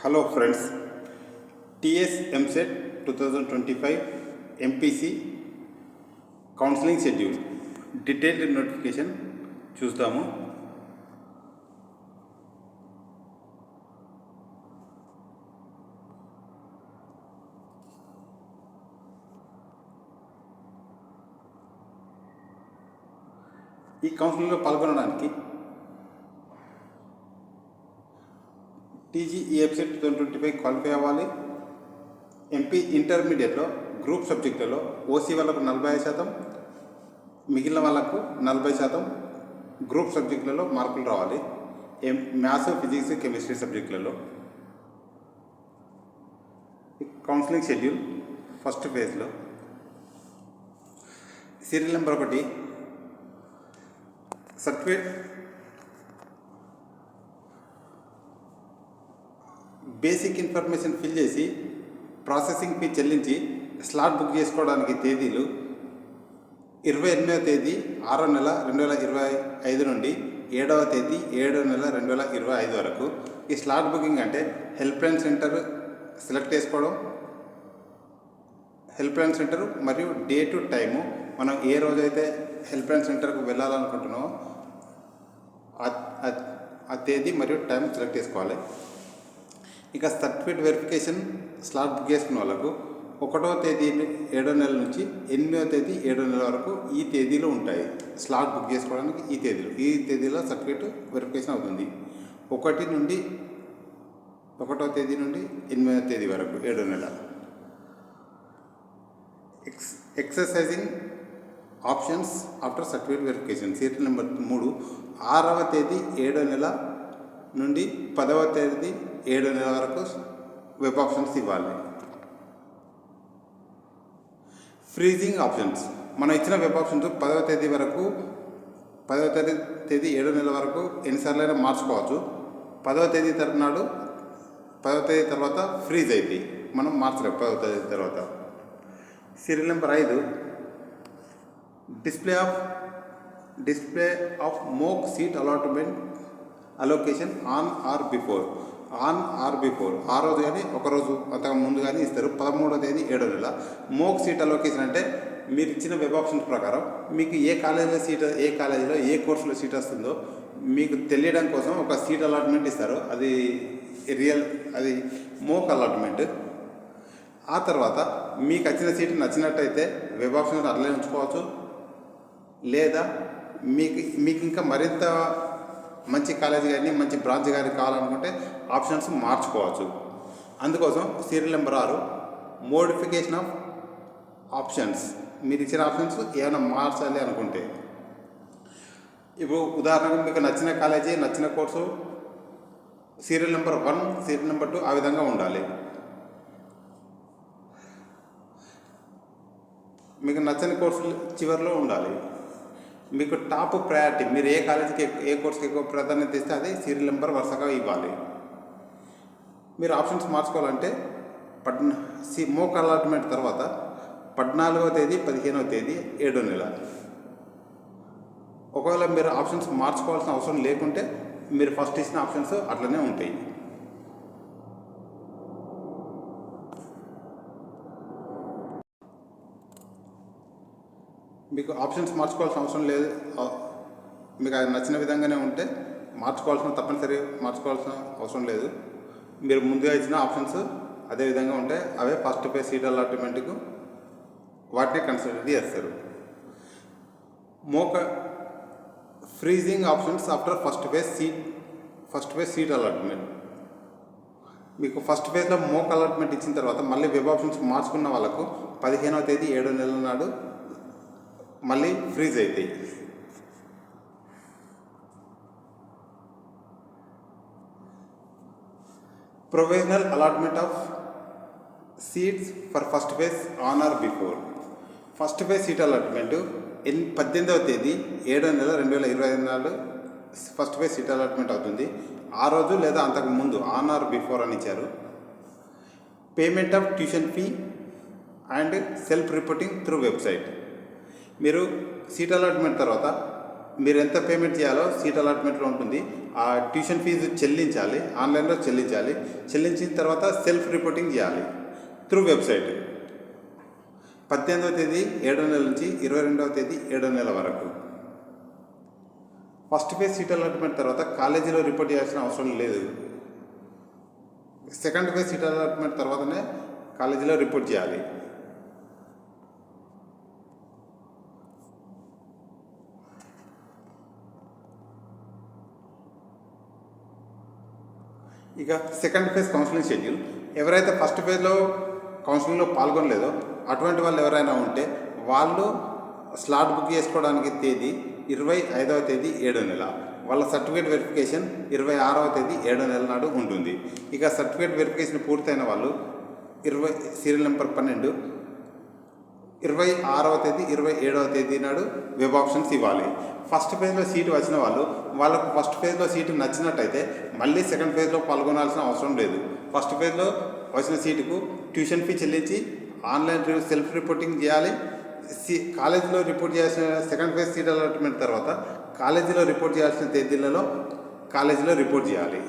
Hello friends, TS MSET 2025 MPC counselling schedule detailed notification చూద్దాము. ఈ కౌన్సిలింగ్లో పాల్గొనడానికి TGEFSET 2025 క్వాలిఫై అవ్వాలి. ఎంపీ ఇంటర్మీడియట్లో గ్రూప్ సబ్జెక్టులలో ఓసీ వాళ్ళకు 45%, మిగిలిన వాళ్ళకు 40% గ్రూప్ సబ్జెక్టులలో మార్కులు రావాలి. మ్యాథ్స్, ఫిజిక్స్, కెమిస్ట్రీ సబ్జెక్టులలో. కౌన్సిలింగ్ షెడ్యూల్ ఫస్ట్ ఫేజ్లో serial number 1 certificate basic information fill చేసి ప్రాసెసింగ్ ఫీ చెల్లించి స్లాట్ బుక్ చేసుకోవడానికి తేదీలు 28వ తేదీ 6వ నెల 2025 నుండి 7వ తేదీ 7వ నెల 2025 వరకు. ఈ స్లాట్ బుకింగ్ అంటే హెల్ప్ లైన్ సెంటర్ సెలెక్ట్ చేసుకోవడం, హెల్ప్ లైన్ సెంటర్ మరియు డే టు టైము. మనం ఏ రోజైతే హెల్ప్ లైన్ సెంటర్కు వెళ్ళాలనుకుంటున్నామో ఆ తేదీ మరియు టైం సెలెక్ట్ చేసుకోవాలి. ఇక సర్టిఫికేట్ వెరిఫికేషన్ స్లాట్ బుక్ చేసుకున్న వాళ్ళకు 1వ తేదీ 7వ నెల నుంచి 8వ తేదీ 7వ నెల వరకు ఈ తేదీలో ఉంటాయి. స్లాట్ బుక్ చేసుకోవడానికి ఈ తేదీలో సర్టిఫికేట్ వెరిఫికేషన్ అవుతుంది. 1వ తేదీ నుండి 8వ తేదీ వరకు 7వ నెల. Exercising options after certificate verification serial number 3 6వ తేదీ 7వ నెల నుండి 10వ తేదీ 7వ నెల వరకు వెబ్ ఆప్షన్స్ ఇవ్వాలి. ఫ్రీజింగ్ ఆప్షన్స్ మనం ఇచ్చిన వెబ్ ఆప్షన్స్ 10వ తేదీ 7వ నెల వరకు ఎన్నిసార్లు అయినా మార్చుకోవచ్చు. 10వ తేదీ తర్వాత ఫ్రీజ్ అవుతాయి, మనం మార్చలేము 10వ తేదీ తర్వాత. Serial number 5 display of mock seat allocation on or before ఆ రోజు కానీ ఒకరోజు అంతకు ముందు కానీ ఇస్తారు. 13వ తేదీ 7వ నెల. మోక్ సీట్ అలోకేషన్ అంటే మీరు ఇచ్చిన వెబ్ ఆప్షన్స్ ప్రకారం మీకు ఏ కాలేజీలో ఏ కోర్సులో సీట్ వస్తుందో మీకు తెలియడం కోసం ఒక సీట్ అలాట్మెంట్ ఇస్తారు. అది మోక్ అలాట్మెంట్. ఆ తర్వాత మీకు వచ్చిన సీట్ నచ్చినట్టయితే వెబ్ ఆప్షన్స్ అట్లనే ఉంచుకోవచ్చు, లేదా మీకు ఇంకా మరింత మంచి కాలేజీ కానీ మంచి బ్రాంచ్ కానీ కావాలనుకుంటే ఆప్షన్స్ మార్చుకోవచ్చు. అందుకోసం serial number 6 modification of options. మీరు ఇచ్చిన ఆప్షన్స్ ఏమైనా మార్చాలి అనుకుంటే, ఇప్పుడు ఉదాహరణకు మీకు నచ్చిన కాలేజీ నచ్చిన course serial number 1 serial number 2 ఆ విధంగా ఉండాలి. మీకు నచ్చని కోర్సులు చివరిలో ఉండాలి. మీకు టాప్ ప్రయారిటీ, మీరు ఏ కాలేజీకి ఏ కోర్సుకి ఎక్కువ ప్రాధాన్యత ఇస్తే అది సీరియల్ నెంబర్ వరుసగా ఇవ్వాలి. మీరు ఆప్షన్స్ మార్చుకోవాలంటే మోక్ అలాట్మెంట్ తర్వాత 14వ తేదీ 15వ తేదీ 7వ నెల. ఒకవేళ మీరు ఆప్షన్స్ మార్చుకోవాల్సిన అవసరం లేకుంటే మీరు ఫస్ట్ ఇచ్చిన ఆప్షన్స్ అట్లనే ఉంటాయి. మీకు ఆప్షన్స్ మార్చుకోవాల్సిన అవసరం లేదు, మీకు అది నచ్చిన విధంగానే ఉంటే తప్పనిసరి మార్చుకోవాల్సిన అవసరం లేదు. మీరు ముందుగా ఇచ్చిన ఆప్షన్స్ అదే విధంగా ఉంటే అవే ఫస్ట్ ఫేజ్ సీట్ అలాట్మెంట్కు వాటిని కన్సిడర్ చేస్తారు. Freezing options after first phase seat allotment. మీకు ఫస్ట్ ఫేజ్లో మోక్ అలాట్మెంట్ ఇచ్చిన తర్వాత మళ్ళీ వెబ్ ఆప్షన్స్ మార్చుకున్న వాళ్ళకు 15వ తేదీ 7వ నెల నాడు మళ్ళీ ఫ్రీజ్ అవుతాయి. Provisional allotment of seats for first phase on or before. First phase seat allotment 18వ తేదీ 7వ నెల 2025 నాడు ఫస్ట్ ఫేజ్ సీట్ అలాట్మెంట్ అవుతుంది. ఆ రోజు లేదా అంతకు ముందు ఆన్ ఆర్ బిఫోర్ అని ఇచ్చారు. Payment of tuition fee and self reporting through website. మీరు సీట్ అలాట్మెంట్ తర్వాత మీరు ఎంత పేమెంట్ చేయాలో సీట్ అలాట్మెంట్లో ఉంటుంది. ఆ ట్యూషన్ ఫీజు చెల్లించాలి, ఆన్లైన్లో చెల్లించాలి. చెల్లించిన తర్వాత సెల్ఫ్ రిపోర్టింగ్ చేయాలి త్రూ వెబ్సైట్. 18వ తేదీ 7వ నెల నుంచి 22వ తేదీ 7వ నెల వరకు. ఫస్ట్ ఫేజ్ సీట్ అలాట్మెంట్ తర్వాత కాలేజీలో రిపోర్ట్ చేయాల్సిన అవసరం లేదు. సెకండ్ ఫేజ్ సీట్ అలాట్మెంట్ తర్వాతనే కాలేజీలో రిపోర్ట్ చేయాలి. ఇక సెకండ్ ఫేజ్ కౌన్సిలింగ్ షెడ్యూల్. ఎవరైతే ఫస్ట్ ఫేజ్లో కౌన్సిలింగ్లో పాల్గొనలేదో అటువంటి వాళ్ళు ఎవరైనా ఉంటే వాళ్ళు స్లాట్ బుక్ చేసుకోవడానికి తేదీ 25వ తేదీ 7వ నెల. వాళ్ళ సర్టిఫికేట్ వెరిఫికేషన్ 26వ తేదీ 7వ నెల నాడు ఉంటుంది. ఇక సర్టిఫికేట్ వెరిఫికేషన్ పూర్తయిన వాళ్ళు సీరియల్ నెంబర్ 12 26వ తేదీ 27వ తేదీ నాడు వెబ్ ఆప్షన్స్ ఇవ్వాలి. ఫస్ట్ ఫేజ్లో సీటు వచ్చిన వాళ్ళకు ఫస్ట్ ఫేజ్లో సీటు నచ్చినట్టయితే మళ్ళీ సెకండ్ ఫేజ్లో పాల్గొనాల్సిన అవసరం లేదు. ఫస్ట్ ఫేజ్లో వచ్చిన సీటుకు ట్యూషన్ ఫీ చెల్లించి ఆన్లైన్ సెల్ఫ్ రిపోర్టింగ్ చేయాలి. కాలేజీలో రిపోర్ట్ చేయాల్సిన సెకండ్ ఫేజ్ సీట్ అలాట్మెంట్ తర్వాత కాలేజీలో రిపోర్ట్ చేయాల్సిన తేదీలలో కాలేజీలో రిపోర్ట్ చేయాలి.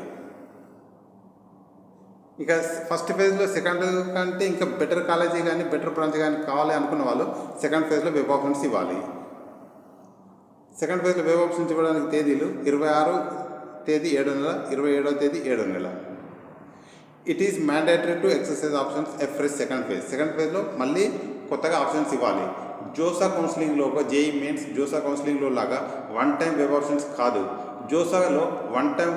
ఇక ఫస్ట్ ఫేజ్లో సెకండ్ కంటే ఇంకా బెటర్ కాలేజీ కానీ బెటర్ బ్రాంచ్ కానీ కావాలి అనుకున్న వాళ్ళు సెకండ్ ఫేజ్లో వెబ్ ఆప్షన్స్ ఇవ్వాలి. సెకండ్ ఫేజ్లో వెబ్ ఆప్షన్స్ ఇవ్వడానికి తేదీలు 26వ తేదీ 7వ నెల, 27వ తేదీ 7వ నెల. It is mandatory to exercise options fresh second phase. Second ఫేజ్లో మళ్ళీ కొత్తగా ఆప్షన్స్ ఇవ్వాలి. జోసా కౌన్సిలింగ్లో జేఈ మెయిన్స్ జోసా కౌన్సిలింగ్లో లాగా వన్ టైం వెబ్ ఆప్షన్స్ కాదు. జోసాలో వన్ టైం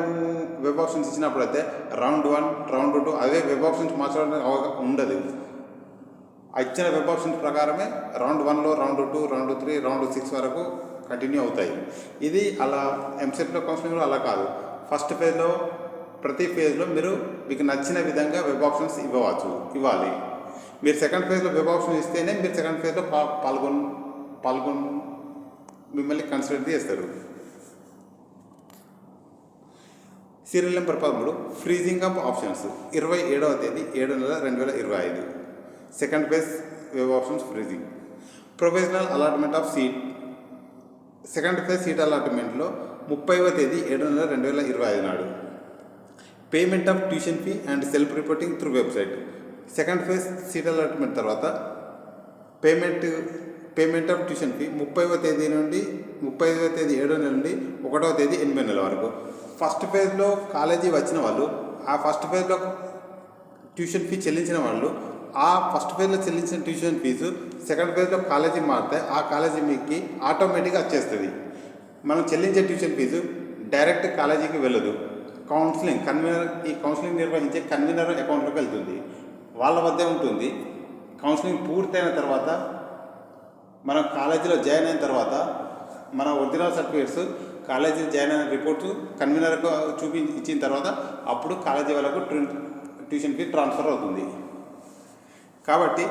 వెబ్ ఆప్షన్స్ ఇచ్చినప్పుడైతే రౌండ్ 1, రౌండ్ 2 అవే వెబ్ ఆప్షన్స్ మార్చడానికి ఉండదు. ఇచ్చిన వెబ్ ఆప్షన్స్ ప్రకారమే రౌండ్ 1లో రౌండ్ 2, రౌండ్ 3, రౌండ్ 6 వరకు కంటిన్యూ అవుతాయి. ఇది అలా ఎంసెట్లో కౌన్సిలింగ్లో అలా కాదు. ఫస్ట్ ఫేజ్లో ప్రతి ఫేజ్లో మీకు నచ్చిన విధంగా వెబ్ ఆప్షన్స్ ఇవ్వాలి. మీరు సెకండ్ ఫేజ్లో వెబ్ ఆప్షన్ ఇస్తేనే మీరు సెకండ్ ఫేజ్లో పాల్గొని మిమ్మల్ని కన్సిడర్ చేస్తారు. Serial number 13 freezing of options. 27వ తేదీ 7వ నెల 2025 second phase web options freezing. Provisional allotment of seat. Second phase seat అలాట్మెంట్లో 30వ తేదీ 7వ నెల 2025 నాడు. Payment of tuition fee and self reporting through website. Second phase seat allotment తర్వాత పేమెంట్ ఆఫ్ ట్యూషన్ ఫీ 30వ తేదీ 7వ నెల నుండి 1వ తేదీ 8వ నెల వరకు. ఫస్ట్ ఫేజ్లో కాలేజీ వచ్చిన వాళ్ళు ఆ ఫస్ట్ ఫేజ్లో ట్యూషన్ ఫీ చెల్లించిన వాళ్ళు ఆ ఫస్ట్ ఫేజ్లో చెల్లించిన ట్యూషన్ ఫీజు సెకండ్ ఫేజ్లో కాలేజీ మారితే ఆ కాలేజీ మీకు ఆటోమేటిక్గా వచ్చేస్తుంది. మనం చెల్లించే ట్యూషన్ ఫీజు డైరెక్ట్ కాలేజీకి వెళ్ళదు. ఈ కౌన్సిలింగ్ నిర్వహించే కన్వీనర్ అకౌంట్లోకి వెళ్తుంది, వాళ్ళ వద్దే ఉంటుంది. కౌన్సిలింగ్ పూర్తయిన తర్వాత మనం కాలేజీలో జాయిన్ అయిన తర్వాత మన ఒరిజినల్ సర్టిఫికేట్స్ కాలేజీ జాయిన్ అయిన రిపోర్ట్స్ కన్వీనర్కు ఇచ్చిన తర్వాత అప్పుడు కాలేజీ వాళ్ళకు ట్యూషన్ ఫీ ట్రాన్స్ఫర్ అవుతుంది. కాబట్టి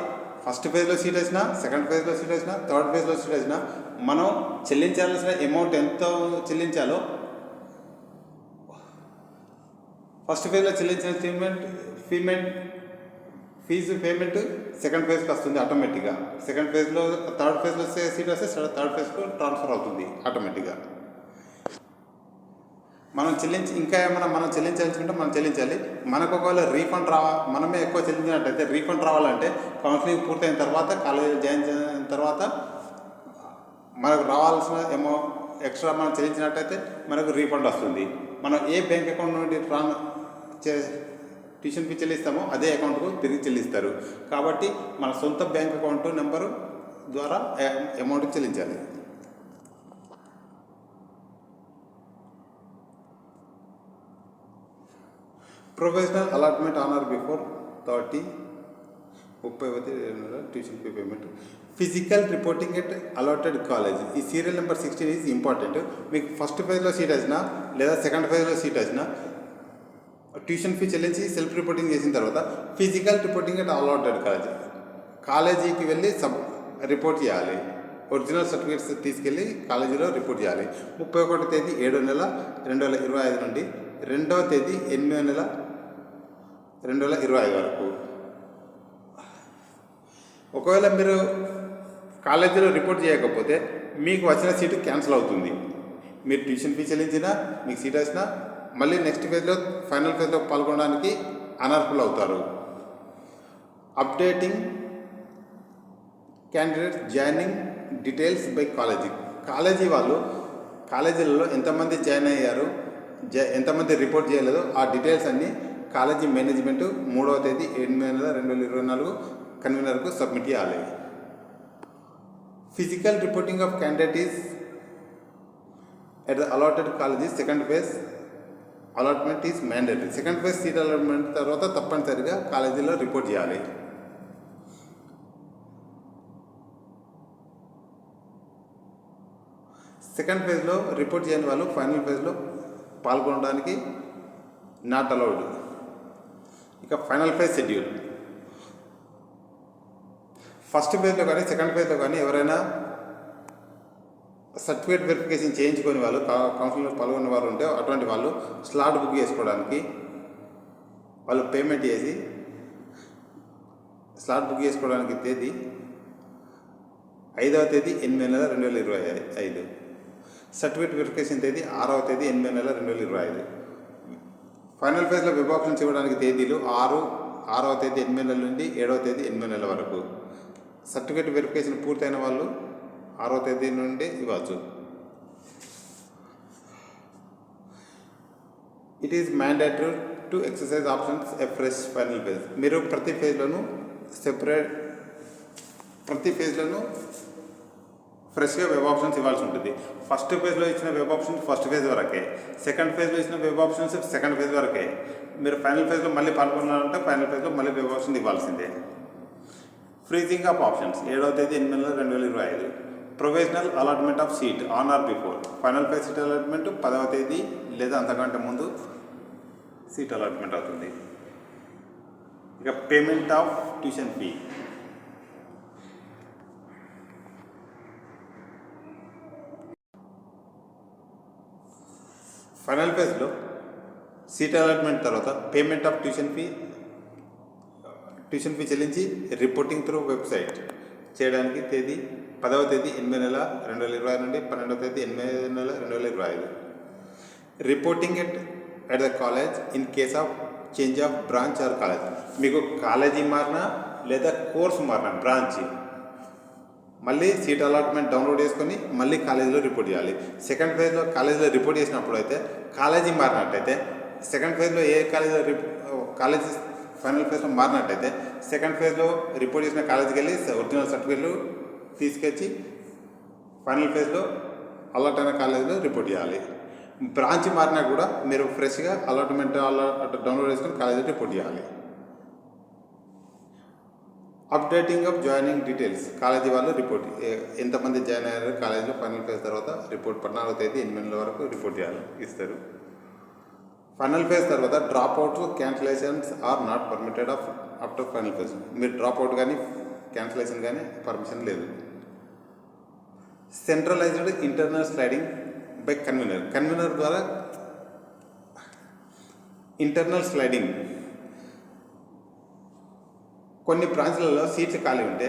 ఫస్ట్ ఫేజ్లో సీట్ వచ్చినా, సెకండ్ ఫేజ్లో సీట్ వచ్చినా, థర్డ్ ఫేజ్లో సీట్ వచ్చినా మనం చెల్లించాల్సిన అమౌంట్ ఎంత చెల్లించాలో ఫస్ట్ ఫేజ్లో చెల్లించిన ఫీజు పేమెంట్ సెకండ్ ఫేజ్కి వస్తుంది ఆటోమేటిక్గా. సెకండ్ ఫేజ్లో థర్డ్ ఫేజ్లో సీట్ వస్తే థర్డ్ ఫేజ్కు ట్రాన్స్ఫర్ అవుతుంది ఆటోమేటిక్గా. ఇంకా ఏమైనా మనం చెల్లించాల్సుకుంటే మనం చెల్లించాలి. మనకు ఒకవేళ మనమే ఎక్కువ చెల్లించినట్టయితే రీఫండ్ రావాలంటే కౌన్సిలింగ్ పూర్తయిన తర్వాత కాలేజీ జాయిన్ అయిన తర్వాత మనకు రావాల్సిన ఎక్స్ట్రా మనం చెల్లించినట్టయితే మనకు రీఫండ్ వస్తుంది. మనం ఏ బ్యాంక్ అకౌంట్ నుండి ట్యూషన్ ఫీ చెల్లిస్తామో అదే అకౌంట్కు తిరిగి చెల్లిస్తారు. కాబట్టి మన సొంత బ్యాంక్ అకౌంట్ నెంబరు ద్వారా అమౌంట్ చెల్లించాలి. ప్రొఫెషనల్ అలాట్మెంట్ ఆనర్ బిఫోర్ 30వ tuition fee payment. Physical reporting at allotted college. ఈ సీరియల్ నెంబర్ 16 ఈజ్ ఇంపార్టెంట్. మీకు ఫస్ట్ ఫేజ్లో సీట్ వచ్చినా లేదా సెకండ్ ఫేజ్లో సీట్ వచ్చినా ట్యూషన్ ఫీ చెల్లించి సెల్ఫ్ రిపోర్టింగ్ చేసిన తర్వాత ఫిజికల్ రిపోర్టింగ్ ఎట్ అలాటెడ్ కాలేజీకి వెళ్ళి రిపోర్ట్ చేయాలి. ఒరిజినల్ సర్టిఫికేట్స్ తీసుకెళ్ళి కాలేజీలో రిపోర్ట్ చేయాలి. 31వ తేదీ 7వ నెల 2025 నుండి 2వ తేదీ 8వ నెల 2025 వరకు. ఒకవేళ మీరు కాలేజీలో రిపోర్ట్ చేయకపోతే మీకు వచ్చిన సీటు క్యాన్సిల్ అవుతుంది. మీరు ట్యూషన్ ఫీ చెల్లించినా మీకు సీట్ వచ్చినా మళ్ళీ నెక్స్ట్ ఫేజ్లో ఫైనల్ ఫేజ్లో పాల్గొనడానికి అనర్హులు అవుతారు. Updating candidates joining details by college వాళ్ళు కాలేజీలలో ఎంతమంది జాయిన్ అయ్యారు, ఎంతమంది రిపోర్ట్ చేయలేదో ఆ డీటెయిల్స్ అన్నీ కాలేజీ మేనేజ్మెంటు 3వ తేదీ 7/2024 కన్వీనర్కు సబ్మిట్ చేయాలి. Physical reporting of candidate is at the allotted college. Second phase allotment is mandatory. Second phase seat allotment తర్వాత తప్పనిసరిగా కాలేజీలో రిపోర్ట్ చేయాలి. సెకండ్ ఫేజ్లో రిపోర్ట్ చేయని వాళ్ళు ఫైనల్ ఫేజ్లో పాల్గొనడానికి నాట్ అలౌడ్. ఇక ఫైనల్ ఫేజ్ షెడ్యూల్. ఫస్ట్ ఫేజ్లో కానీ సెకండ్ ఫేజ్లో కానీ ఎవరైనా సర్టిఫికేట్ వెరిఫికేషన్ చేయించుకొని వాళ్ళు కౌన్సిలింగ్లో పాల్గొనే వారు ఉంటే అటువంటి వాళ్ళు స్లాట్ బుక్ చేసుకోవడానికి వాళ్ళు పేమెంట్ చేసి స్లాట్ బుక్ చేసుకోవడానికి తేదీ 5వ తేదీ 8/2025. సర్టిఫికేట్ వెరిఫికేషన్ తేదీ 6వ తేదీ 8/2025. ఫైనల్ ఫేజ్లో వెబ్ ఆప్షన్స్ ఇవ్వడానికి తేదీలు 6వ తేదీ 8 నుండి 7వ తేదీ 8 వరకు. సర్టిఫికేట్ వెరిఫికేషన్ పూర్తయిన వాళ్ళు 6వ తేదీ నుండి ఇవ్వచ్చు. It is mandatory to exercise options a fresh final phase. మీరు ప్రతి ఫేజ్లోనూ ఫ్రెష్గా వెబ్ ఆప్షన్స్ ఇవ్వాల్సి ఉంటుంది. ఫస్ట్ ఫేజ్లో ఇచ్చిన వెబ్ ఆప్షన్స్ ఫస్ట్ ఫేజ్ వరకే, సెకండ్ ఫేజ్లో ఇచ్చిన వెబ్ ఆప్షన్స్ సెకండ్ ఫేజ్ వరకే. మీరు ఫైనల్ ఫేజ్లో మళ్ళీ పాల్గొనాలంటే ఫైనల్ ఫేజ్లో మళ్ళీ వెబ్ ఆప్షన్ ఇవ్వాల్సిందే. ఫ్రీజింగ్ ఆఫ్ ఆప్షన్స్ 7వ తేదీ 8/2025. Provisional allotment of seat on or before. Final phase seat allotment 10వ తేదీ లేదా అంతకంటే ముందు సీట్ అలాట్మెంట్ అవుతుంది. ఇక payment of tuition fee. Final ఫేజ్లో సీట్ అలాట్మెంట్ తర్వాత పేమెంట్ ఆఫ్ ట్యూషన్ ఫీ చెల్లించి రిపోర్టింగ్ త్రూ వెబ్సైట్ చేయడానికి తేదీ 10వ తేదీ 8/2025 నుండి 12వ తేదీ 8/2025. Reporting at the college in case of change of branch are college. మీకు కాలేజీ మారినా లేదా కోర్స్ మారినా బ్రాంచ్ మళ్ళీ సీట్ అలాట్మెంట్ డౌన్లోడ్ చేసుకొని మళ్ళీ కాలేజీలో రిపోర్ట్ చేయాలి. సెకండ్ ఫేజ్లో కాలేజీలో రిపోర్ట్ చేసినప్పుడు అయితే కాలేజీ మారినట్టయితే సెకండ్ ఫేజ్లో ఏ కాలేజీ ఫైనల్ ఫేజ్లో మారినట్టయితే సెకండ్ ఫేజ్లో రిపోర్ట్ చేసిన కాలేజీకి వెళ్ళి ఒరిజినల్ సర్టిఫికేట్లు తీసుకొచ్చి ఫైనల్ ఫేజ్లో అలాట్ అయిన కాలేజీలో రిపోర్ట్ చేయాలి. బ్రాంచ్ మారినా కూడా మీరు ఫ్రెష్గా అలాట్మెంట్ డౌన్లోడ్ చేసుకొని కాలేజీలో రిపోర్ట్ చేయాలి. Updating of joining details. College వాళ్ళు రిపోర్ట్ ఎంతమంది జాయిన్ అయ్యారు కాలేజీలో ఫైనల్ ఫేజ్ తర్వాత రిపోర్ట్ 14వ తేదీ 8 వరకు రిపోర్ట్ ఇస్తారు. ఫైనల్ ఫేజ్ తర్వాత drop outs cancellations are not permitted after final phase. మీరు డ్రాప్ అవుట్ కానీ క్యాన్సిలేషన్ కానీ పర్మిషన్ లేదు. Centralized internal sliding by convener ద్వారా ఇంటర్నల్ స్లైడింగ్. కొన్ని బ్రాంచ్లలో సీట్లు ఖాళీ ఉంటే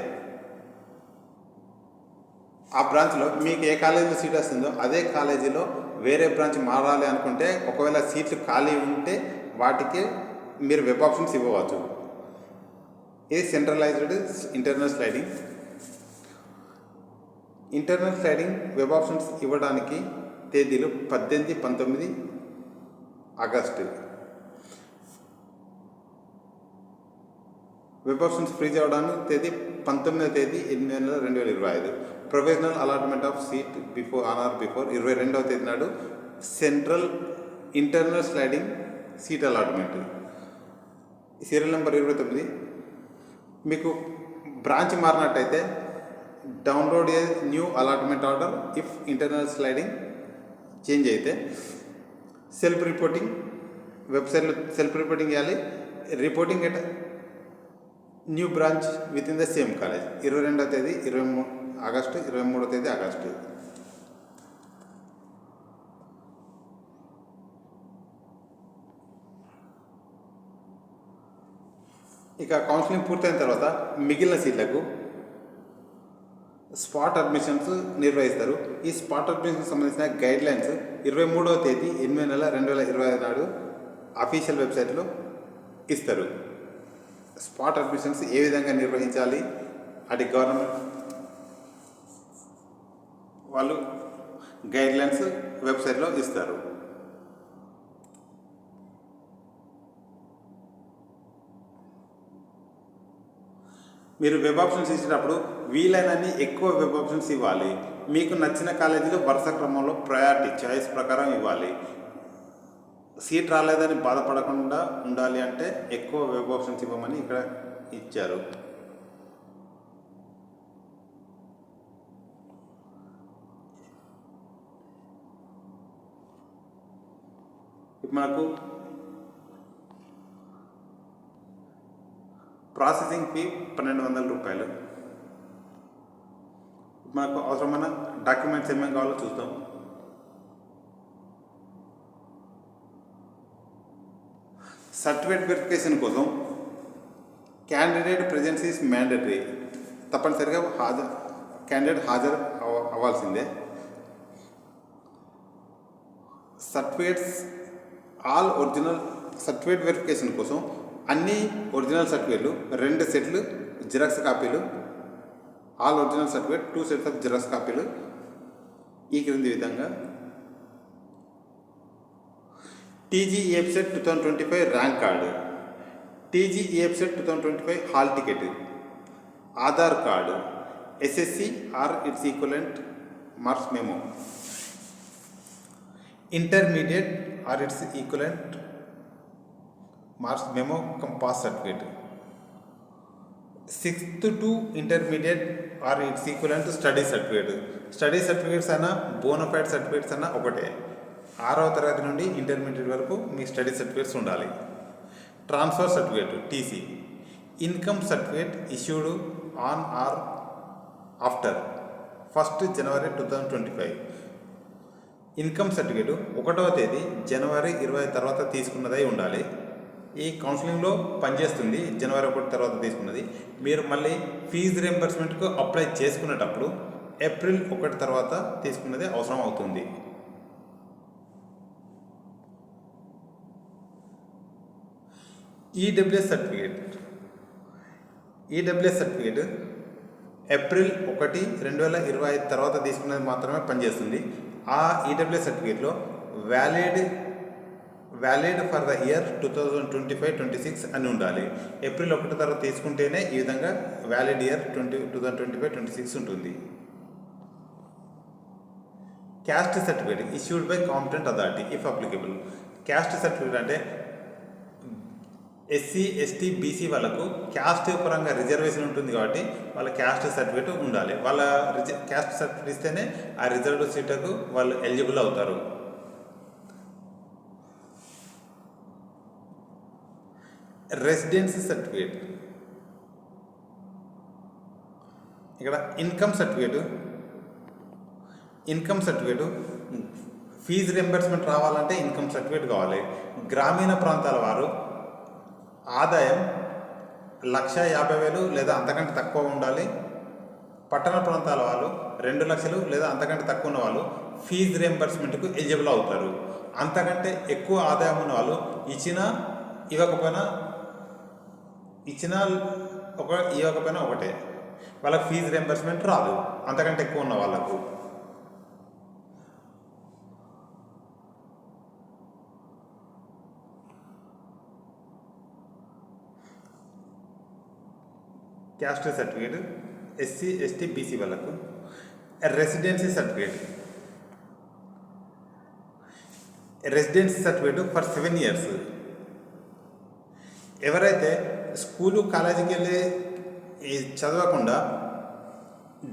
ఆ బ్రాంచ్లో మీకు ఏ కాలేజీలో సీట్ వస్తుందో అదే కాలేజీలో వేరే బ్రాంచ్ మారాలి అనుకుంటే ఒకవేళ సీట్లు ఖాళీ ఉంటే వాటికి మీరు వెబ్ ఆప్షన్స్ ఇవ్వవచ్చు. ఇది centralized internal sliding. Internal sliding web options ఇవ్వడానికి తేదీలు 18, 19 ఆగస్టు. వెబ్ ఆప్షన్స్ ఫ్రీజ్ అవ్వడానికి తేదీ 19వ తేదీ 8/2025. Provisional allotment of seat before on or before 22వ తేదీ నాడు central internal sliding seat allotment. Serial number 29. మీకు బ్రాంచ్ మారినట్టయితే download a new allotment order if internal sliding change అయితే సెల్ఫ్ రిపోర్టింగ్ వెబ్సైట్లో సెల్ఫ్ రిపోర్టింగ్ చేయాలి. Reporting at new branch within the same college 22వ తేదీ 23 ఆగస్టు 23వ తేదీ August. ఇక counselling పూర్తయిన తర్వాత మిగిలిన సీట్లకు స్పాట్ అడ్మిషన్స్ నిర్వహిస్తారు. ఈ స్పాట్ అడ్మిషన్కి సంబంధించిన గైడ్లైన్స్ 23వ తేదీ 8వ నెల 2025 నాడు అఫీషియల్ వెబ్సైట్లో ఇస్తారు. స్పాట్ అడ్మిషన్స్ ఏ విధంగా నిర్వహించాలి, అటు గవర్నమెంట్ వాళ్ళు గైడ్లైన్స్ వెబ్సైట్లో ఇస్తారు. మీరు వెబ్ ఆప్షన్స్ ఇచ్చినప్పుడు వీలైనన్ని ఎక్కువ వెబ్ ఆప్షన్స్ ఇవ్వాలి. మీకు నచ్చిన కాలేజీలో వరుస క్రమంలో ప్రయారిటీ చాయిస్ ప్రకారం ఇవ్వాలి. సీట్ రాలేదని బాధపడకుండా ఉండాలి అంటే ఎక్కువ వెబ్ ఆప్షన్స్ ఇవ్వమని ఇక్కడ ఇచ్చారు. మనకు ప్రాసెసింగ్ ఫీ 1200 రూపాయలు. మనకు అవసరమైన డాక్యుమెంట్స్ ఏమేమి కావాలో చూద్దాం. సర్టిఫికేట్ వెరిఫికేషన్ కోసం క్యాండిడేట్ ప్రెజెన్స్ ఈజ్ మ్యాండేటరీ. తప్పనిసరిగా క్యాండిడేట్ హాజరు అవ్వాల్సిందే. Certificates all original certificate verification కోసం అన్ని ఒరిజినల్ సర్టిఫికేట్లు 2 సెట్లు జిరాక్స్ కాపీలు, all original certificate 2 sets of xerox కాపీలు ఈ క్రింది విధంగా TGEFCET 2025 rank card, TGEFCET 2025 hall ticket, Aadhaar card, SSC or its equivalent marks memo, intermediate or its equivalent marks memo cum pass certificate, 6th to intermediate or its equivalent study certificate. Study certificates అయినా bonafide certificates అయినా ఒకటే. 6వ తరగతి నుండి intermediate వరకు మీ study certificates ఉండాలి. Transfer certificate TC, income certificate issued on or after 1st January 2025. Income certificate 1వ తేదీ జనవరి 20 తర్వాత తీసుకున్నదై ఉండాలి. ఈ కౌన్సిలింగ్లో పనిచేస్తుంది. జనవరి 1 తర్వాత తీసుకున్నది. మీరు మళ్ళీ ఫీజు రియంబర్స్మెంట్కు అప్లై చేసుకునేటప్పుడు ఏప్రిల్ 1 తర్వాత తీసుకున్నది అవసరం అవుతుంది. ఈడబ్ల్యూఎస్ సర్టిఫికేట్ ఏప్రిల్ 1, 2025 తర్వాత తీసుకున్నది మాత్రమే పనిచేస్తుంది. ఆ ఈడబ్ల్యూఎస్ సర్టిఫికేట్లో వ్యాలిడ్ ఫర్ ద ఇయర్ 2025-26 అని ఉండాలి. ఏప్రిల్ 1 తర్వాత తీసుకుంటేనే ఈ విధంగా వ్యాలిడ్ ఇయర్ 2025-26 ఉంటుంది. Caste certificate issued by competent authority if applicable. Caste certificate అంటే SC, ST, BC వాళ్ళకు క్యాస్ట్ పరంగా రిజర్వేషన్ ఉంటుంది కాబట్టి వాళ్ళ క్యాస్ట్ సర్టిఫికేట్ ఉండాలి. వాళ్ళ క్యాస్ట్ సర్టిఫికేట్ ఇస్తేనే ఆ రిజర్వ్డ్ సీట్లకు వాళ్ళు ఎలిజిబుల్ అవుతారు. రెసిడెన్సీ సర్టిఫికేట్ ఇక్కడ ఇన్కమ్ సర్టిఫికేట్ ఫీజు రియంబర్స్మెంట్ రావాలంటే ఇన్కమ్ సర్టిఫికేట్ కావాలి. గ్రామీణ ప్రాంతాల వారు ఆదాయం 1,50,000 లేదా అంతకంటే తక్కువ ఉండాలి. పట్టణ ప్రాంతాల వాళ్ళు 2 లక్షలు లేదా అంతకంటే తక్కువ ఉన్న వాళ్ళు ఫీజు రియంబర్స్మెంట్కు ఎలిజిబుల్ అవుతారు. అంతకంటే ఎక్కువ ఆదాయం ఉన్న వాళ్ళు ఇవ్వకపోయినా ఒకటే, వాళ్ళకి ఫీజు రియంబర్స్మెంట్ రాదు అంతకంటే ఎక్కువ ఉన్న వాళ్ళకు. Caste certificate SC, ST, BC వాళ్ళకు. Residency certificate for 7 years. ఎవరైతే స్కూలు కాలేజీకి వెళ్ళి చదవకుండా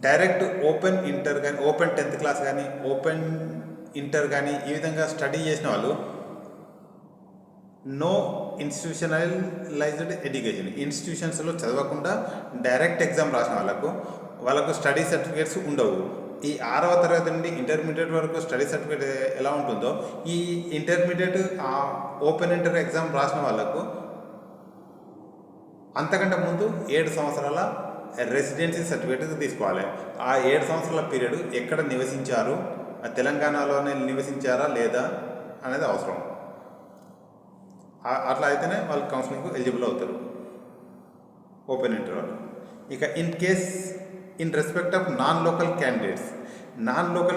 డైరెక్ట్ ఓపెన్ 10th క్లాస్ కానీ ఓపెన్ ఇంటర్ కానీ ఈ విధంగా స్టడీ చేసిన వాళ్ళు నో ఇన్స్టిట్యూషనలైజ్డ్ ఎడ్యుకేషన్, ఇన్స్టిట్యూషన్స్లో చదవకుండా డైరెక్ట్ ఎగ్జామ్ రాసిన వాళ్ళకు స్టడీ సర్టిఫికేట్స్ ఉండవు. ఈ 6వ తరగతి నుండి ఇంటర్మీడియట్ వరకు స్టడీ సర్టిఫికేట్ ఎలా ఉంటుందో ఈ ఇంటర్మీడియట్ ఓపెన్ ఇంటర్ ఎగ్జామ్ రాసిన వాళ్ళకు అంతకంటే ముందు 7 సంవత్సరాల రెసిడెన్సీ సర్టిఫికేట్ తీసుకోవాలి. ఆ 7 సంవత్సరాల పీరియడ్ ఎక్కడ నివసించారు, తెలంగాణలోనే నివసించారా లేదా అనేది అవసరం. అట్లా అయితేనే వాళ్ళు కౌన్సిలింగ్కు ఎలిజిబుల్ అవుతారు, ఓపెన్ ఇంటర్వ్యూ. ఇక in respect of non local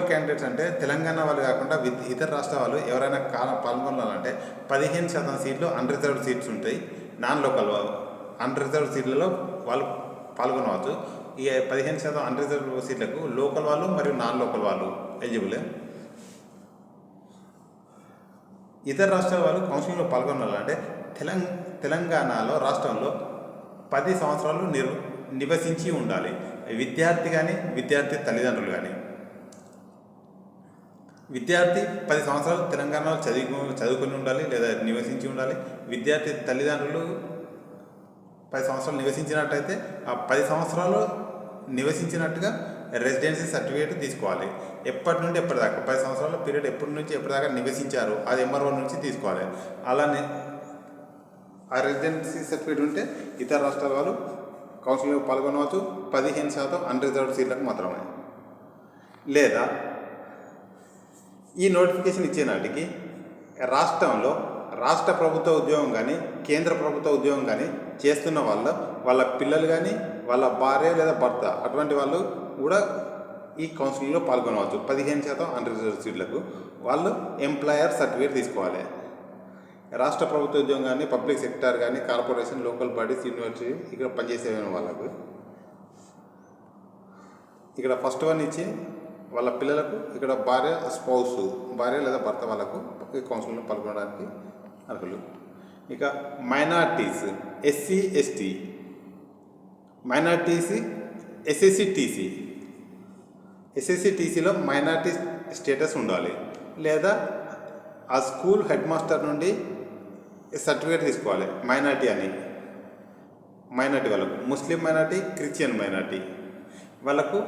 candidates అంటే తెలంగాణ వాళ్ళు కాకుండా ఇతర రాష్ట్రాల వాళ్ళు ఎవరైనా పాల్గొనాలంటే 15% సీట్లు అన్రిజర్వ్డ్ సీట్స్ ఉంటాయి. అన్రిజర్వ్డ్ సీట్లలో వాళ్ళు పాల్గొనవచ్చు. ఈ 15% అన్రిజర్వ్డ్ సీట్లకు లోకల్ వాళ్ళు మరియు నాన్ లోకల్ వాళ్ళు ఎలిజిబులే. ఇతర రాష్ట్రాల వాళ్ళు కౌన్సిలింగ్లో పాల్గొనాలంటే తెలంగాణలో రాష్ట్రంలో 10 సంవత్సరాలు నివసించి ఉండాలి. విద్యార్థి కానీ విద్యార్థి తల్లిదండ్రులు కానీ. విద్యార్థి 10 సంవత్సరాలు తెలంగాణలో చదువుకొని ఉండాలి లేదా నివసించి ఉండాలి. విద్యార్థి తల్లిదండ్రులు 10 సంవత్సరాలు నివసించినట్టయితే ఆ 10 సంవత్సరాలు నివసించినట్టుగా రెసిడెన్సీ సర్టిఫికేట్ తీసుకోవాలి. ఎప్పటి నుండి ఎప్పటిదాకా 10 సంవత్సరాల పీరియడ్ ఎప్పటి నుంచి ఎప్పటిదాకా నివసించారు అది ఎంఆర్ఓ నుంచి తీసుకోవాలి. అలానే ఆ రెసిడెన్సీ సర్టిఫికేట్ ఉంటే ఇతర రాష్ట్రాల వాళ్ళు కౌన్సిలింగ్లో పాల్గొనవచ్చు. 15% అన్రిజర్వ్డ్ సీట్లకు మాత్రమే. లేదా ఈ నోటిఫికేషన్ ఇచ్చే నాటికి రాష్ట్రంలో రాష్ట్ర ప్రభుత్వ ఉద్యోగం కానీ కేంద్ర ప్రభుత్వ ఉద్యోగం కానీ చేస్తున్న వాళ్ళ పిల్లలు కానీ వాళ్ళ భార్య లేదా భర్త అటువంటి వాళ్ళు కూడా ఈ కౌన్సిలింగ్లో పాల్గొనవచ్చు. 15% అన్రిజర్వ్డ్ సీట్లకు వాళ్ళు ఎంప్లాయర్ సర్టిఫికేట్ తీసుకోవాలి. రాష్ట్ర ప్రభుత్వ ఉద్యోగం కానీ పబ్లిక్ సెక్టార్ కానీ కార్పొరేషన్ లోకల్ బాడీస్ యూనివర్సిటీ ఇక్కడ పనిచేసే వాళ్ళకు ఇక్కడ ఫస్ట్ వన్ ఇచ్చి వాళ్ళ పిల్లలకు ఇక్కడ భార్య లేదా భర్త వాళ్ళకు ఈ కౌన్సిలింగ్లో పాల్గొనడానికి అర్హులు. ఇక minorities, SC ST, minorities, SSC టీసీలో మైనార్టీ స్టేటస్ ఉండాలి. లేదా ఆ స్కూల్ హెడ్ మాస్టర్ నుండి సర్టిఫికేట్ తీసుకోవాలి. మైనార్టీ వాళ్ళకు ముస్లిం మైనార్టీ, క్రిస్టియన్ మైనార్టీ వాళ్ళకు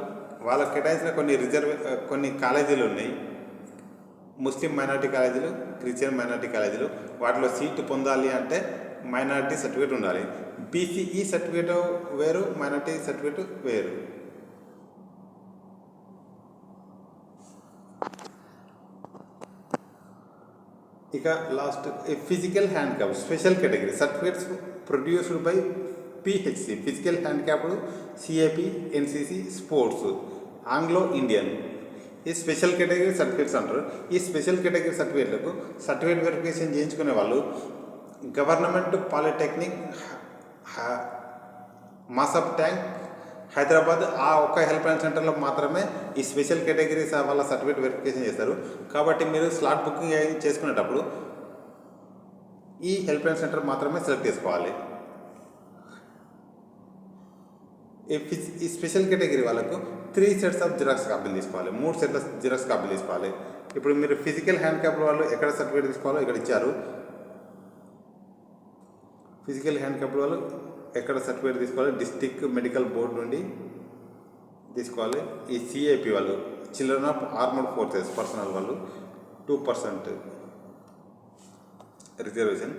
కేటాయించిన కొన్ని కాలేజీలు ఉన్నాయి. ముస్లిం మైనార్టీ కాలేజీలు, క్రిస్టియన్ మైనార్టీ కాలేజీలు. వాటిలో సీటు పొందాలి అంటే మైనార్టీ సర్టిఫికేట్ ఉండాలి. బీసీఈ సర్టిఫికేట్ వేరు, మైనార్టీ సర్టిఫికేట్ వేరు. ఇక last physical handicap special category certificates produced by PHC, physical handicapped, CAP, NCC, sports, Anglo Indian. ఈ స్పెషల్ కేటగిరీ సర్టిఫికేట్స్ అంటారు. ఈ స్పెషల్ కేటగిరీ సర్టిఫికేట్లకు సర్టిఫికేట్ వెరిఫికేషన్ చేయించుకునే వాళ్ళు government polytechnic Masab tank Hyderabad ఆ ఒక్క హెల్ప్ లైన్ సెంటర్లో మాత్రమే ఈ స్పెషల్ కేటగిరీస్ వాళ్ళ సర్టిఫికేట్ వెరిఫికేషన్ చేస్తారు. కాబట్టి మీరు స్లాట్ బుకింగ్ చేసుకునేటప్పుడు ఈ హెల్ప్ లైన్ సెంటర్ మాత్రమే సెలెక్ట్ చేసుకోవాలి. ఈ స్పెషల్ కేటగిరీ వాళ్ళకు 3 సెట్స్ ఆఫ్ జిరాక్స్ కాపీలు తీసుకోవాలి. 3 సెట్ల జిరాక్స్ కాపీలు తీసుకోవాలి. ఇప్పుడు మీరు ఫిజికల్ హ్యాండిక్యాప్ వాళ్ళు ఎక్కడ సర్టిఫికేట్ తీసుకోవాలో ఇక్కడ ఇచ్చారు. ఫిజికల్ హ్యాండిక్యాప్ వాళ్ళు ఎక్కడ సర్టిఫికేట్ తీసుకోవాలి, డిస్ట్రిక్ట్ మెడికల్ బోర్డు నుండి తీసుకోవాలి. ఈ సిఏపి వాళ్ళు children of armed forces personnel వాళ్ళు 2% రిజర్వేషన్.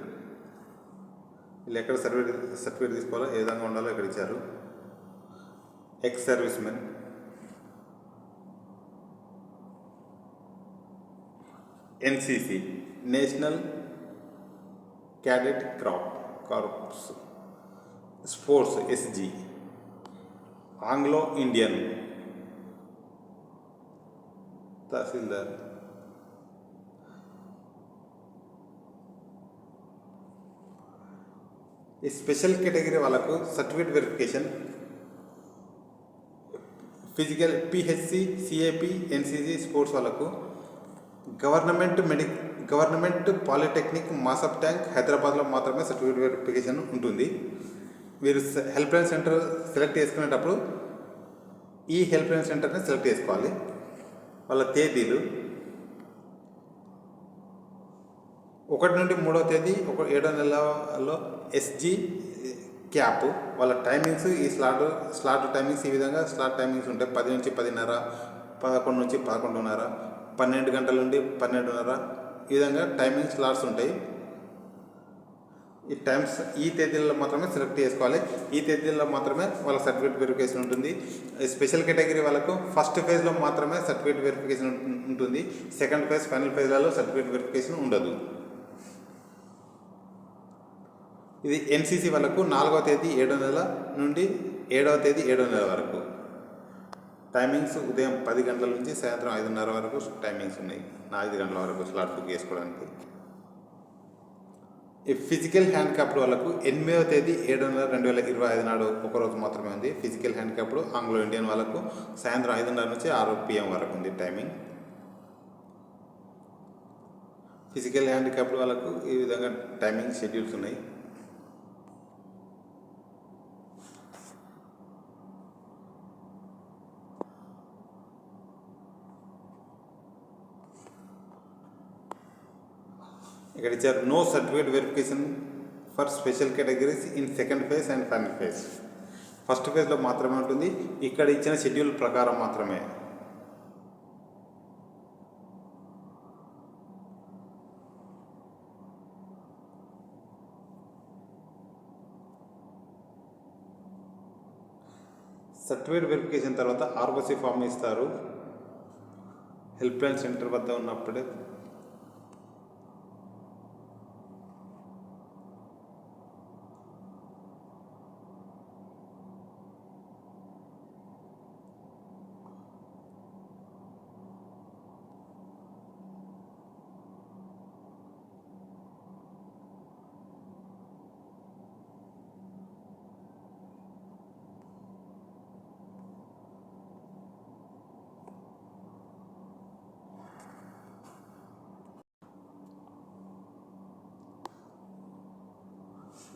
వీళ్ళు ఎక్కడ సర్టిఫికేట్ తీసుకోవాలో ఏ విధంగా ఉండాలో ఇక్కడ ఇచ్చారు. Ex servicemen, NCC national cadet corps, sports SG, Anglo Indian, tahsildar. ఈ స్పెషల్ కేటగిరీ వాళ్ళకు certificate verification physical PHC, CAP, NCC, sports వాళ్ళకు గవర్నమెంట్ పాలిటెక్నిక్ మాసబ్ ట్యాంక్ హైదరాబాద్లో మాత్రమే సర్టిఫికేట్ వెరిఫికేషన్ ఉంటుంది. మీరు హెల్ప్ లైన్ సెంటర్ సెలెక్ట్ చేసుకునేటప్పుడు ఈ హెల్ప్ లైన్ సెంటర్ని సెలెక్ట్ చేసుకోవాలి. వాళ్ళ తేదీలు 1 నుండి 3వ తేదీ 7వ నెలలో ఎస్జీ క్యాప్ వాళ్ళ టైమింగ్స్. ఈ స్లాట్ టైమింగ్స్ ఈ విధంగా స్లాట్ టైమింగ్స్ ఉంటాయి. 10 నుంచి 10:30, 11 నుంచి 11:30, 12 గంటల నుండి 12:30 ఈ విధంగా టైమింగ్ స్లాట్స్ ఉంటాయి. ఈ టైమ్స్ ఈ తేదీల్లో మాత్రమే సెలెక్ట్ చేసుకోవాలి. ఈ తేదీల్లో మాత్రమే వాళ్ళ సర్టిఫికేట్ వెరిఫికేషన్ ఉంటుంది. స్పెషల్ కేటగిరీ వాళ్ళకు ఫస్ట్ ఫేజ్లో మాత్రమే సర్టిఫికేట్ వెరిఫికేషన్ ఉంటుంది. సెకండ్ ఫేజ్, ఫైనల్ ఫేజ్లలో సర్టిఫికేట్ వెరిఫికేషన్ ఉండదు. ఇది ఎన్సీసీ వాళ్ళకు 4వ తేదీ 7వ నెల నుండి 7వ తేదీ 7వ నెల వరకు. టైమింగ్స్ ఉదయం 10 గంటల నుంచి సాయంత్రం 5:30 వరకు టైమింగ్స్ ఉన్నాయి. 5 గంటల వరకు స్లాట్ బుక్ చేసుకోవడానికి. ఈ ఫిజికల్ హ్యాండిక్యాప్డ్ వాళ్ళకు 8వ తేదీ 7వ నెల 2025 నాడు ఒకరోజు మాత్రమే ఉంది. ఫిజికల్ హ్యాండిక్యాప్డ్ ఆంగ్లో ఇండియన్ వాళ్ళకు సాయంత్రం 5:30 నుంచి 6 PM వరకు ఉంది టైమింగ్. ఫిజికల్ హ్యాండిక్యాప్డ్ వాళ్ళకు ఈ విధంగా టైమింగ్ షెడ్యూల్స్ ఉన్నాయి. ఇక్కడ ఇచ్చారు no certificate verification for special categories in second phase and final phase. First ఫేజ్లో మాత్రమే ఉంటుంది. ఇక్కడ ఇచ్చిన షెడ్యూల్ ప్రకారం మాత్రమే. సర్టిఫికేట్ వెరిఫికేషన్ తర్వాత ఆర్ఓసి ఫామ్ ఇస్తారు. హెల్ప్ లైన్ సెంటర్ వద్ద ఉన్నప్పుడే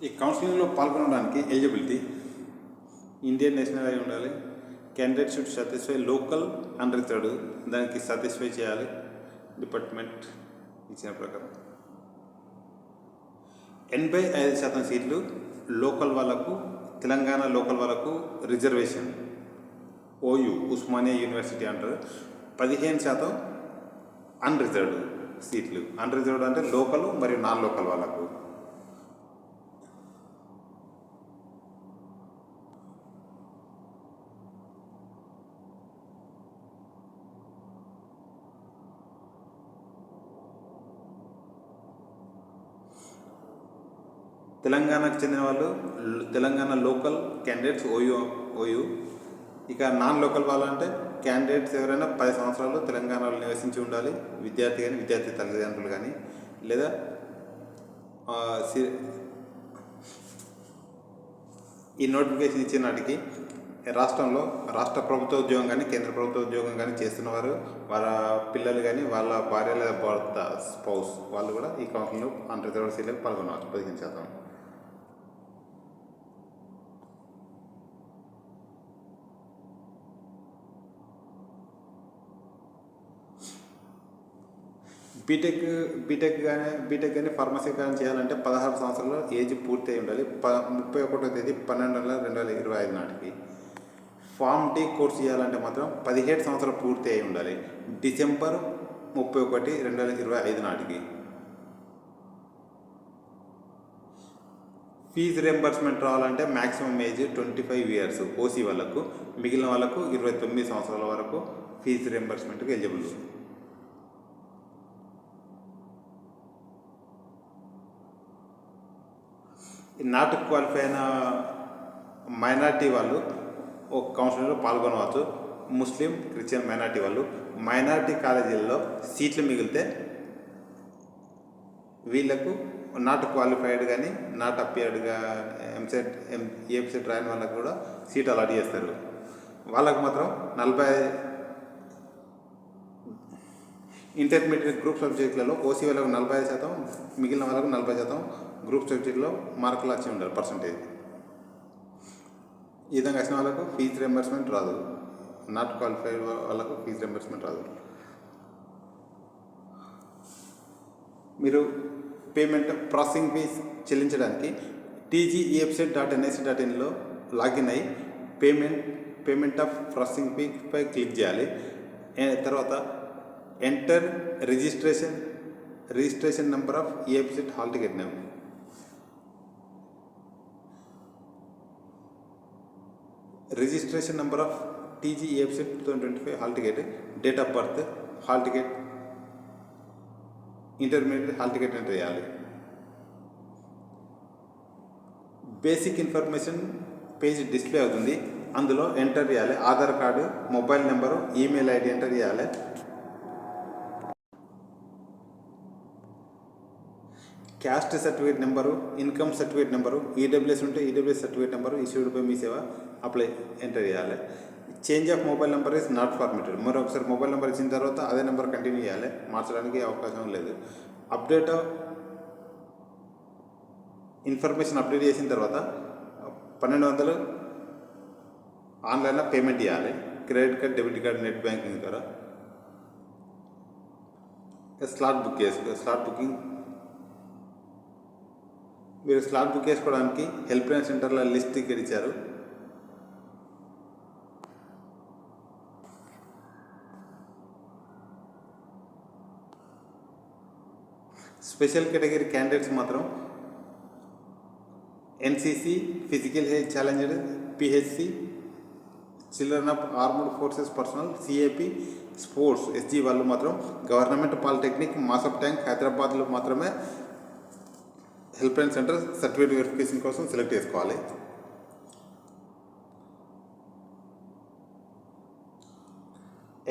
ఈ కౌన్సిలింగ్లో పాల్గొనడానికి ఎలిజిబిలిటీ ఇండియన్ నేషనల్ అయి ఉండాలి. Candidate should satisfy local and reserved, దానికి సాటిస్ఫై చేయాలి డిపార్ట్మెంట్ ఇచ్చిన ప్రకారం. 85% సీట్లు లోకల్ వాళ్ళకు, తెలంగాణ లోకల్ వాళ్ళకు రిజర్వేషన్. ఓయూ ఉస్మానియా యూనివర్సిటీ అంటారు. 15% అన్రిజర్వ్డ్ సీట్లు. అన్రిజర్వ్డ్ అంటే లోకల్ మరియు నాన్ లోకల్ వాళ్ళకు. తెలంగాణకు చెందిన వాళ్ళు తెలంగాణ లోకల్ క్యాండిడేట్స్ ఓయూ. ఇక నాన్ లోకల్ వాళ్ళు అంటే క్యాండిడేట్స్ ఎవరైనా 10 సంవత్సరాలు తెలంగాణలో నివసించి ఉండాలి. విద్యార్థి కానీ విద్యార్థి తల్లిదండ్రులు కానీ, లేదా ఈ నోటిఫికేషన్ ఇచ్చిన నాటికి రాష్ట్రంలో రాష్ట్ర ప్రభుత్వ ఉద్యోగం కానీ కేంద్ర ప్రభుత్వ ఉద్యోగం కానీ చేస్తున్నవారు, వాళ్ళ పిల్లలు కానీ వాళ్ళ భార్య లేదా భర్త స్పౌస్ వాళ్ళు కూడా ఈ కౌన్సిలింగ్లో అన్రిజర్వ్డ్ సీట్లకు పాల్గొనవచ్చు 15%. బీటెక్ కానీ ఫార్మసీ కానీ చేయాలంటే 16 సంవత్సరాల ఏజ్ పూర్తి అయి ఉండాలి. 31వ తేదీ 12/2025 నాటికి. ఫామ్ డి కోర్స్ చేయాలంటే మాత్రం 17 సంవత్సరాలు పూర్తి అయి ఉండాలి. డిసెంబర్ 31, 2025 నాటికి. ఫీజు రియంబర్స్మెంట్ రావాలంటే మ్యాక్సిమం ఏజ్ 25 years ఓసీ వాళ్ళకు, మిగిలిన వాళ్ళకు 29 సంవత్సరాల వరకు ఫీజు రియంబర్స్మెంట్కి ఎలిజిబుల్. నాట్ క్వాలిఫై అయిన మైనార్టీ వాళ్ళు ఒక కౌన్సిలింగ్లో పాల్గొనవచ్చు. ముస్లిం, క్రిస్టియన్ మైనార్టీ వాళ్ళు. మైనార్టీ కాలేజీల్లో సీట్లు మిగిలితే వీళ్ళకు నాట్ క్వాలిఫైడ్ కానీ నాట్ అపియర్డ్గా ఏఎంసెట్ రాయని వాళ్ళకు కూడా సీట్ అలాట్ చేస్తారు. వాళ్ళకు మాత్రం 40 ఇంటర్మీడియట్ గ్రూప్ సబ్జెక్టులలో ఓసీ వాళ్ళకు 45%, మిగిలిన వాళ్ళకు 40% గ్రూప్ సబ్జెక్టులో మార్కులు వచ్చి ఉండాలి పర్సంటేజ్. ఈ విధంగా వచ్చిన వాళ్ళకు ఫీజు రియంబర్స్మెంట్ రాదు. నాట్ క్వాలిఫైడ్ వాళ్ళకు ఫీజు రియంబర్స్మెంట్ రాదు. పేమెంట్ ప్రాసెసింగ్ ఫీజ్ చెల్లించడానికి tgefset.nic.inలో లాగిన్ అయ్యి పేమెంట్ ఆఫ్ ప్రాసెసింగ్ ఫీపై క్లిక్ చేయాలి. తర్వాత enter registration number of EFCET hall ticket name. Registration number of TGEFC 2025 hall ticket, date of birth, hall ticket, intermediate hall ticket enter చేయాలి. Basic information page display అవుతుంది, అందులో enter చేయాలి. Aadhaar card, mobile number, email ID enter చేయాలి. Caste certificate number, income certificate number, EWS ఉంటే EWS certificate number, issued by Mee Seva apply enter చేయాలి. Change of mobile number is not formatted. మరొకసారి mobile number ఇచ్చిన తర్వాత అదే నెంబర్ కంటిన్యూ చేయాలి, మార్చడానికి అవకాశం లేదు. అప్డేట్ ఇన్ఫర్మేషన్ అప్డేట్ చేసిన తర్వాత 1200 ఆన్లైన్లో పేమెంట్ చేయాలి, credit card, debit card, net banking ద్వారా. స్లాట్ బుకింగ్ మీరు స్లాట్ బుక్ చేసుకోవడానికి హెల్ప్ లైన్ సెంటర్ల లిస్ట్ ఇక్కడ ఇచ్చారు. స్పెషల్ కేటగిరీ క్యాండిడేట్స్ మాత్రం NCC, physical health challenged, PHC, children of armed forces personnel, CAP, sports, SG వాళ్ళు మాత్రం గవర్నమెంట్ పాలిటెక్నిక్, మాసప్ ట్యాంక్, హైదరాబాద్లో మాత్రమే help line centre certificate verification కోసం సెలెక్ట్ చేసుకోవాలి.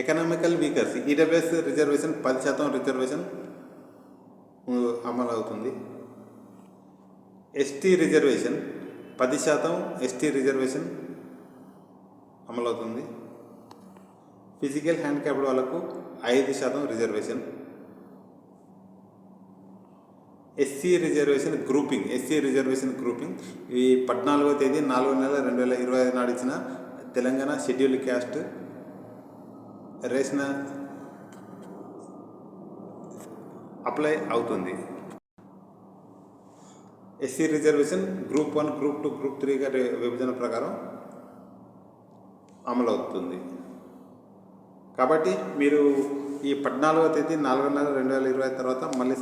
Economical weakers, EWS reservation 10% reservation అమలు అవుతుంది. ST reservation 10% ST reservation అమలవుతుంది. Physical handicapped వాళ్ళకు 5% reservation. SC reservation grouping, ఈ 14వ తేదీ 4వ నెల 2025 నాడు ఇచ్చిన Telangana scheduled caste ration apply అవుతుంది. SC reservation group 1, group 2, group 3గా విభజన ప్రకారం అమలవుతుంది. కాబట్టి మీరు ఈ 14వ తేదీ 4వ నెల 2025 తర్వాత మళ్ళీ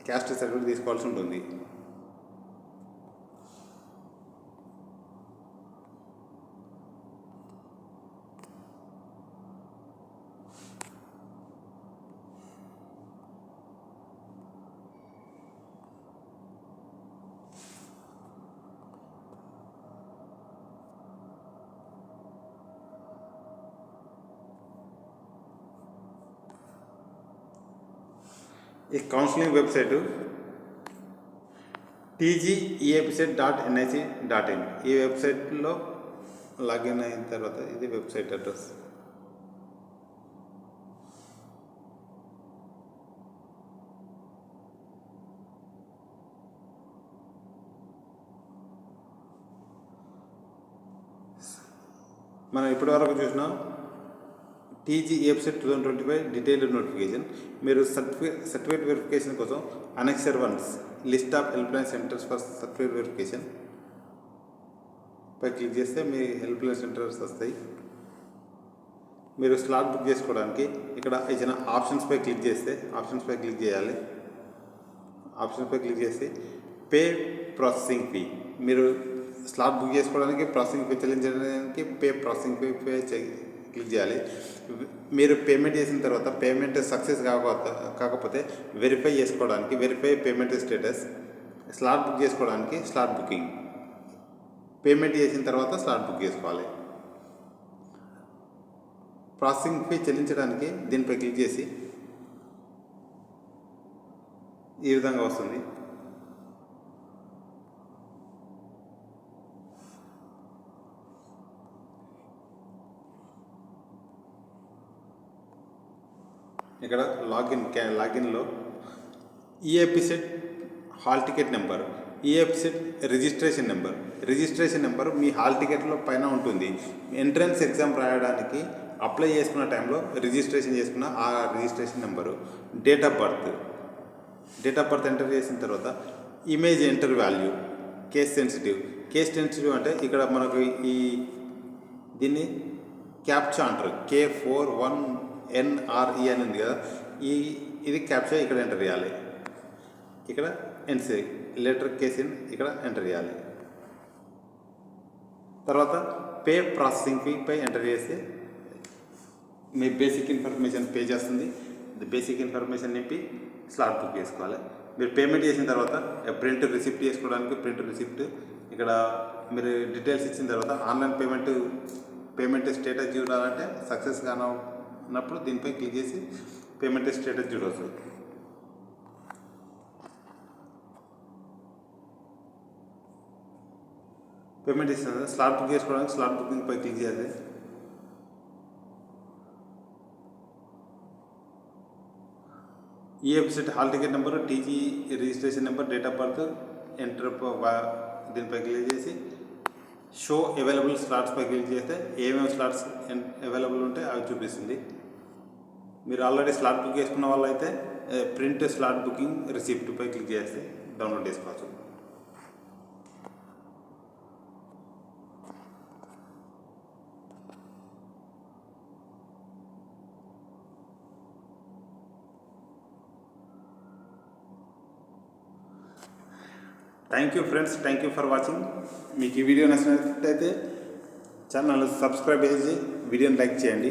క్యాస్ట్ సర్టిఫికేట్ తీసుకోవాల్సి ఉంటుంది. ఈ కౌన్సిలింగ్ వెబ్సైటు tgeepset.nic.in. ఈ వెబ్సైట్లో లాగిన్ అయిన తర్వాత ఇది వెబ్సైట్ అడ్రస్. మనం ఇప్పటివరకు చూసినాం TGEFC 2025 డీటెయిల్డ్ నోటిఫికేషన్. మీరు సర్టిఫికేట్ వెరిఫికేషన్ కోసం annexure 1 list of help line centres for certificate verification పై క్లిక్ చేస్తే మీ హెల్ప్ లైన్ సెంటర్స్ వస్తాయి. మీరు స్లాట్ బుక్ చేసుకోవడానికి ఇక్కడ ఇచ్చిన ఆప్షన్స్పై క్లిక్ చేస్తే చేయాలి. ఆప్షన్స్పై క్లిక్ చేసి పే ప్రాసెసింగ్ ఫీ, మీరు స్లాట్ బుక్ చేసుకోవడానికి ప్రాసెసింగ్ ఫీ చెల్లించడానికి ప్రాసెసింగ్ ఫీ క్లిక్ చేయాలి. మీరు పేమెంట్ చేసిన తర్వాత పేమెంట్ సక్సెస్ కాకపోతే వెరిఫై చేసుకోవడానికి verify payment status, slot book చేసుకోవడానికి స్లాట్ బుకింగ్, పేమెంట్ చేసిన తర్వాత స్లాట్ బుక్ చేసుకోవాలి. ప్రాసెసింగ్ ఫీ చెల్లించడానికి దీనిపై క్లిక్ చేసి ఈ విధంగా వస్తుంది. ఇక్కడ లాగిన్లో EAPCET hall ticket number, EAPCET registration number మీ హాల్ టికెట్లో పైన ఉంటుంది. ఎంట్రన్స్ ఎగ్జామ్ రాయడానికి అప్లై చేసుకున్న టైంలో రిజిస్ట్రేషన్ చేసుకున్న ఆ registration number, date of birth enter చేసిన తర్వాత image enter value, case sensitive అంటే ఇక్కడ మనకు దీన్ని క్యాప్చా అంటారు. K41NRE అని ఉంది కదా, ఇది క్యాప్చా ఇక్కడ ఎంటర్ చేయాలి. ఇక్కడ ఎన్సీ లెటర్ కేసిన్ ఇక్కడ ఎంటర్ చేయాలి. తర్వాత పే ప్రాసెసింగ్ ఫీపై ఎంటర్ చేసి మీ బేసిక్ ఇన్ఫర్మేషన్ పే చేస్తుంది. బేసిక్ ఇన్ఫర్మేషన్ నింపి స్లాట్ బుక్ చేసుకోవాలి. మీరు పేమెంట్ చేసిన తర్వాత ప్రింట్ రిసిప్ట్ చేసుకోవడానికి ప్రింట్ రిసిప్ట్ ఇక్కడ మీరు డీటెయిల్స్ ఇచ్చిన తర్వాత ఆన్లైన్ పేమెంట్ స్టేటస్ చూడాలంటే సక్సెస్ కానప్పుడు దీనిపై క్లిక్ చేసి పేమెంట్ స్టేటస్ చూడవచ్చు. పేమెంట్ ఇస్తుంది. స్లాట్ బుక్ చేసుకోవడానికి స్లాట్ బుకింగ్ పై క్లిక్ చేయాలి. ఈ website hall ticket number, TG registration number, date of birth enter దీనిపై క్లిక్ చేసి షో అవైలబుల్ స్లాట్స్ పై క్లిక్ చేస్తే ఏమేమి స్లాట్స్ అవైలబుల్ ఉంటే అవి చూపిస్తుంది. మీరు ఆల్రెడీ స్లాట్ బుక్ చేసుకున్న వాళ్ళైతే ప్రింట్ స్లాట్ బుకింగ్ రిసిప్ట్ పై క్లిక్ చేస్తే డౌన్లోడ్ చేసుకోవచ్చు. Thank you friends, thank you for watching. మీకు ఈ వీడియో నచ్చినట్లయితే ఛానల్ సబ్స్క్రైబ్ చేసి వీడియోని లైక్ చేయండి.